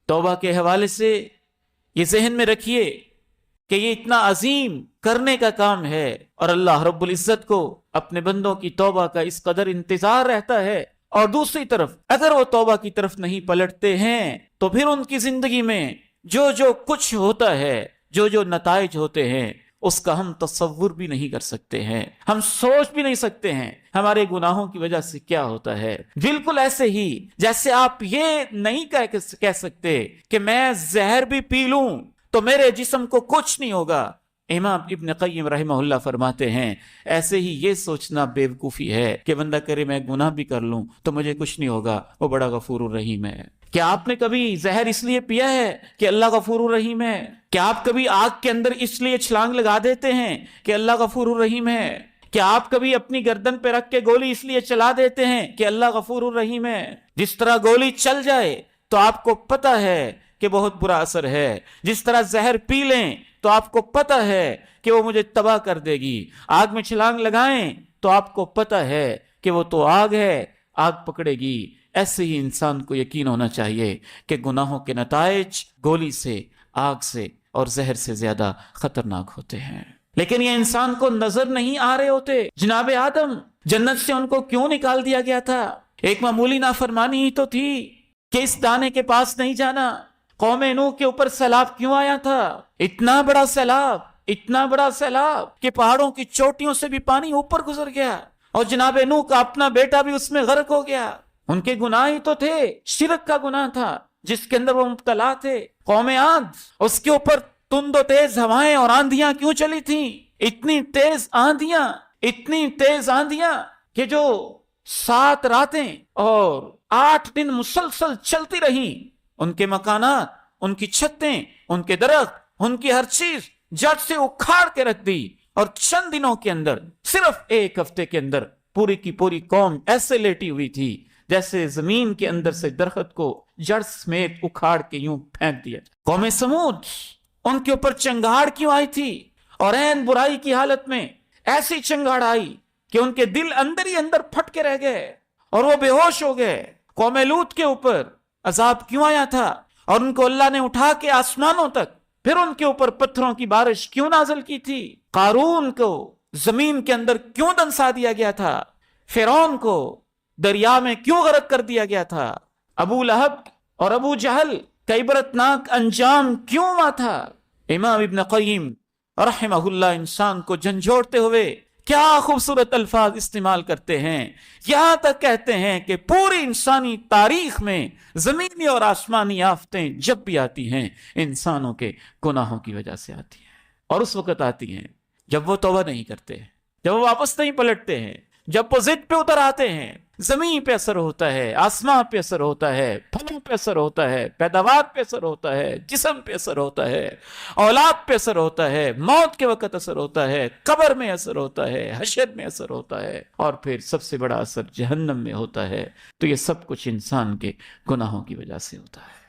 توبہ کے حوالے سے یہ ذہن میں رکھیے کہ یہ اتنا عظیم کرنے کا کام ہے، اور اللہ رب العزت کو اپنے بندوں کی توبہ کا اس قدر انتظار رہتا ہے، اور دوسری طرف اگر وہ توبہ کی طرف نہیں پلٹتے ہیں تو پھر ان کی زندگی میں جو کچھ ہوتا ہے، جو نتائج ہوتے ہیں، اس کا ہم تصور بھی نہیں کر سکتے ہیں، ہم سوچ بھی نہیں سکتے ہیں ہمارے گناہوں کی وجہ سے کیا ہوتا ہے۔ بالکل ایسے ہی جیسے آپ یہ نہیں کہہ سکتے کہ میں زہر بھی پی لوں تو میرے جسم کو کچھ نہیں ہوگا۔ امام ابن قیم رحمہ اللہ فرماتے ہیں ایسے ہی یہ سوچنا بے وقوفی ہے کہ بندہ کرے میں گناہ بھی کر لوں تو مجھے کچھ نہیں ہوگا، وہ بڑا غفور الرحیم ہے۔ کیا آپ نے کبھی زہر اس لیے پیا ہے کہ اللہ غفور الرحیم ہے؟ کیا آپ کبھی آگ کے اندر اس لیے چھلانگ لگا دیتے ہیں کہ اللہ غفور الرحیم ہے؟ کیا آپ کبھی اپنی گردن پہ رکھ کے گولی اس لیے چلا دیتے ہیں کہ اللہ غفور الرحیم ہے؟ جس طرح گولی چل جائے تو آپ کو پتہ ہے کہ بہت برا اثر ہے، جس طرح زہر پی لیں تو آپ کو پتہ ہے کہ وہ مجھے تباہ کر دے گی، آگ میں چھلانگ لگائیں تو آپ کو پتہ ہے کہ وہ تو آگ ہے، آگ پکڑے گی۔ ایسے ہی انسان کو یقین ہونا چاہیے کہ گناہوں کے نتائج گولی سے، آگ سے اور زہر سے زیادہ خطرناک ہوتے ہیں، لیکن یہ انسان کو نظر نہیں آ رہے ہوتے۔ جناب آدم جنت سے ان کو کیوں نکال دیا گیا تھا؟ ایک معمولی نافرمانی ہی تو تھی کہ اس دانے کے پاس نہیں جانا۔ قوم نوح کے اوپر سیلاب کیوں آیا تھا؟ اتنا بڑا سیلاب، اتنا بڑا سیلاب کہ پہاڑوں کی چوٹیوں سے بھی پانی اوپر گزر گیا، اور جناب نوح کا اپنا بیٹا بھی اس میں غرق ہو گیا۔ ان کے گناہ ہی تو تھے، شرک کا گناہ تھا جس کے اندر وہ مبتلا تھے۔ قوم عاد، اس کے اوپر تند و تیز ہوائیں اور آندھیاں کیوں چلی تھیں؟ اتنی تیز آندھیاں کہ جو 7 راتیں اور 8 دن مسلسل چلتی رہیں۔ ان کے مکانات، ان کی چھتیں، ان کے درخت، ان کی ہر چیز جڑ سے اکھاڑ کے رکھ دی، اور چند دنوں کے اندر، صرف ایک ہفتے کے اندر پوری کی پوری قوم ایسے لیٹی ہوئی تھی جیسے زمین کے اندر سے درخت کو جڑ سمیت اکھاڑ کے یوں پھینک دیا۔ قوم سمود، ان کے اوپر چنگاڑ کیوں آئی تھی؟ اور عین برائی کی حالت میں ایسی چنگاڑ آئی کہ ان کے دل اندر ہی اندر پھٹ کے رہ گئے اور وہ بے ہوش ہو گئے۔ قوم لوط کے اوپر عذاب کیوں آیا تھا؟ اور ان کو اللہ نے اٹھا کے آسمانوں تک، پھر ان کے اوپر پتھروں کی بارش کیوں نازل کی تھی؟ قارون کو زمین کے اندر کیوں دنسا دیا گیا تھا؟ فرعون کو دریا میں کیوں غرق کر دیا گیا تھا؟ ابو لہب اور ابو جہل کا عبرتناک انجام کیوں ہوا تھا؟ امام ابن قیم رحمہ اللہ انسان کو جھنجھوڑتے ہوئے کیا خوبصورت الفاظ استعمال کرتے ہیں، یہاں تک کہتے ہیں کہ پوری انسانی تاریخ میں زمینی اور آسمانی آفتیں جب بھی آتی ہیں انسانوں کے گناہوں کی وجہ سے آتی ہیں، اور اس وقت آتی ہیں جب وہ توبہ نہیں کرتے، جب وہ واپس نہیں پلٹتے ہیں، جب وہ ضد پہ اتر آتے ہیں۔ زمین پہ اثر ہوتا ہے، آسمان پہ اثر ہوتا ہے، پھلوں پہ اثر ہوتا ہے، پیداوار پہ اثر ہوتا ہے، جسم پہ اثر ہوتا ہے، اولاد پہ اثر ہوتا ہے، موت کے وقت اثر ہوتا ہے، قبر میں اثر ہوتا ہے، حشر میں اثر ہوتا ہے، اور پھر سب سے بڑا اثر جہنم میں ہوتا ہے۔ تو یہ سب کچھ انسان کے گناہوں کی وجہ سے ہوتا ہے۔